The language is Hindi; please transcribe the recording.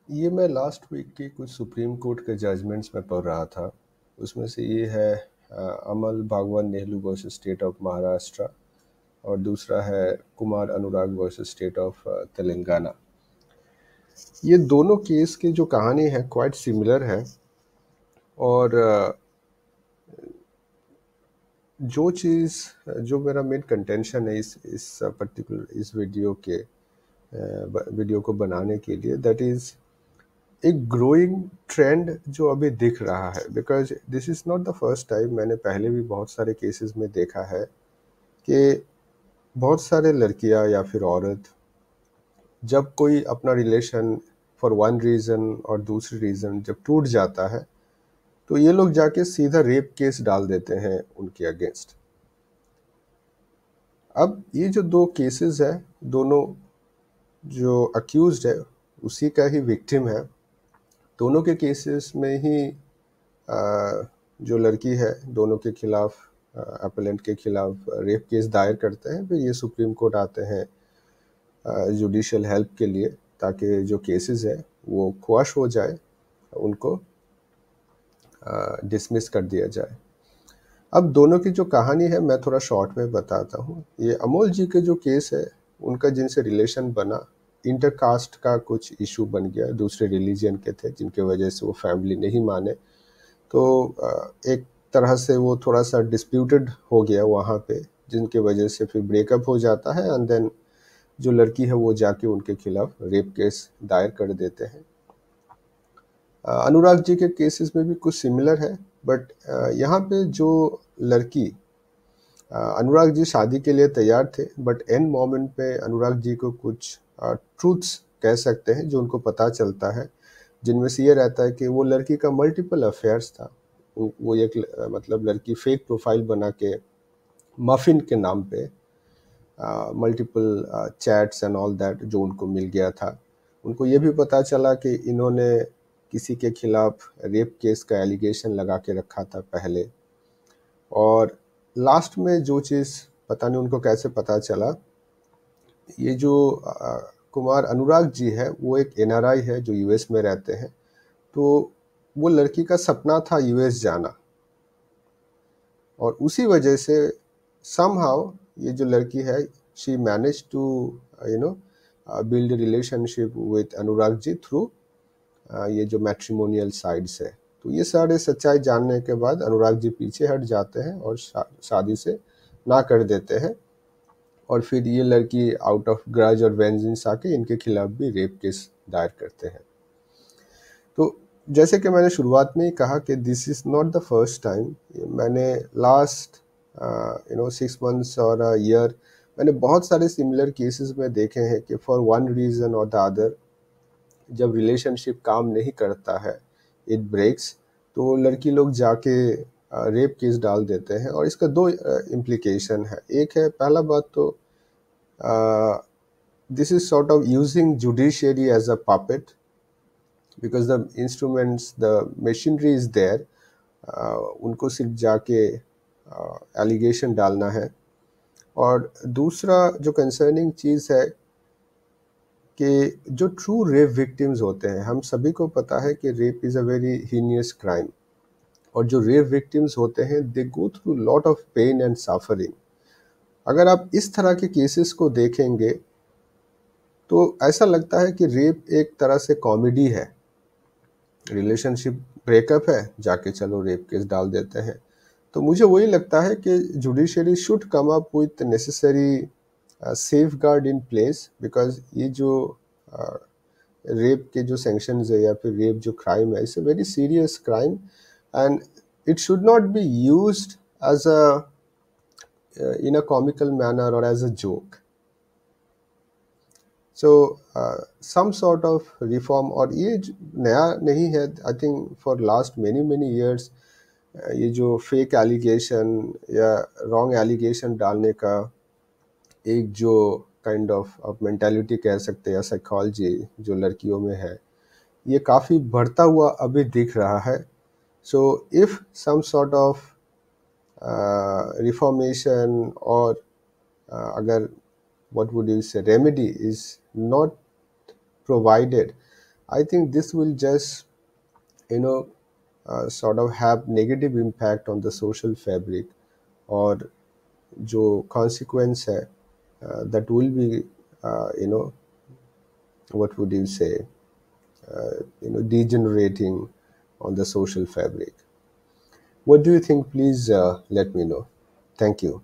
ये मैं लास्ट वीक की कुछ सुप्रीम कोर्ट के जजमेंट्स में पढ़ रहा था। उसमें से ये है Amal Bhagwan Nehru versus state of Maharashtra और दूसरा है Kumar Anurag versus state of Telangana. ये दोनों केस की जो कहानी है क्वाइट सिमिलर है। और जो चीज़ जो मेरा मेन कंटेंशन है इस पर्टिकुलर इस वीडियो को बनाने के लिए, दैट इज़ एक ग्रोइंग ट्रेंड जो अभी दिख रहा है। Because this is not the first time, मैंने पहले भी बहुत सारे केसेस में देखा है कि बहुत सारे लड़कियां या फिर औरत जब कोई अपना रिलेशन फॉर वन रीज़न और दूसरी रीज़न जब टूट जाता है तो ये लोग जाके सीधा रेप केस डाल देते हैं उनके अगेंस्ट। अब ये जो दो केसेस है, दोनों जो अक्यूज्ड है उसी का ही विक्टिम है। दोनों के केसेस में ही जो लड़की है दोनों के खिलाफ, अपेलेंट के खिलाफ रेप केस दायर करते हैं। फिर ये सुप्रीम कोर्ट आते हैं जुडिशियल हेल्प के लिए, ताकि जो केसेस है वो क्वाश हो जाए, उनको डिसमिस कर दिया जाए। अब दोनों की जो कहानी है मैं थोड़ा शॉर्ट में बताता हूँ। ये अमोल जी के जो केस है, उनका जिनसे रिलेशन बना, इंटरकास्ट का कुछ इशू बन गया, दूसरे रिलीजन के थे जिनके वजह से वो फैमिली नहीं माने। तो एक तरह से वो थोड़ा सा डिस्प्यूटेड हो गया वहाँ पे, जिनके वजह से फिर ब्रेकअप हो जाता है। एंड देन जो लड़की है वो जाके उनके खिलाफ रेप केस दायर कर देते हैं। अनुराग जी के केसेस में भी कुछ सिमिलर है, बट यहाँ पे जो लड़की, अनुराग जी शादी के लिए तैयार थे, बट एंड मोमेंट पे अनुराग जी को कुछ ट्रूथ्स कह सकते हैं जो उनको पता चलता है, जिनमें से ये रहता है कि वो लड़की का मल्टीपल अफेयर्स था। वो एक मतलब लड़की फेक प्रोफाइल बना के मफिन के नाम पे multiple chats and all that जो उनको मिल गया था। उनको ये भी पता चला कि इन्होंने किसी के खिलाफ रेप केस का एलिगेशन लगा के रखा था पहले। और लास्ट में जो चीज़ पता नहीं उनको कैसे पता चला, ये जो कुमार अनुराग जी है वो एक एनआरआई है जो यूएस में रहते हैं। तो वो लड़की का सपना था यूएस जाना, और उसी वजह से समहाउ ये जो लड़की है, she manage to you know build relationship with Anurag ji through ये जो मैट्रिमोनियल साइड्स है। तो ये सारे सच्चाई जानने के बाद अनुराग जी पीछे हट जाते हैं और शादी से ना कर देते हैं। और फिर ये लड़की आउट ऑफ ग्रज और वेंजेंस आके इनके खिलाफ भी रेप केस दायर करते हैं। तो जैसे कि मैंने शुरुआत में ही कहा कि this is not the first time. मैंने लास्ट 6 मंथ्स और ईयर मैंने बहुत सारे सिमिलर केसेस में देखे हैं कि फॉर वन रीज़न और द अदर जब रिलेशनशिप काम नहीं करता है, इट ब्रेक्स, तो लड़की लोग जाके रेप केस डाल देते हैं। और इसका दो इम्प्लीकेशन है। एक है, पहला बात तो this is sort of using judiciary as a puppet, because the instruments, the machinery is there. उनको सिर्फ जाके एलिगेशन डालना है। और दूसरा जो कंसर्निंग चीज़ है कि जो ट्रू रेप विक्टिम्स होते हैं, हम सभी को पता है कि rape is a very heinous crime. और जो रेप विक्टिम्स होते हैं, they go through lot of pain and suffering. अगर आप इस तरह के केसेस को देखेंगे तो ऐसा लगता है कि रेप एक तरह से कॉमेडी है। रिलेशनशिप ब्रेकअप है, जाके चलो रेप केस डाल देते हैं। तो मुझे वही लगता है कि judiciary should come up with necessary safe guard in place, because ये जो रेप के जो सेंक्शंस है या फिर रेप जो क्राइम है, it's a very serious crime and it should not be used as a in a comical manner or as a joke. So some sort of reform, और ये नया नहीं है, I think for last many many years ये जो फेक एलिगेशन या रॉन्ग एलिगेशन डालने का एक जो काइंड ऑफ मेंटालिटी कह सकते हैं या साइकोलॉजी जो लड़कियों में है, ये काफ़ी बढ़ता हुआ अभी दिख रहा है। So if some sort of reformation और अगर what would you say remedy is not provided, I think this will just, you know, sort of have negative impact on the social fabric, और जो consequence है, that will be, you know, what would you say, degenerating on the social fabric. What do you think? Please let me know. Thank you.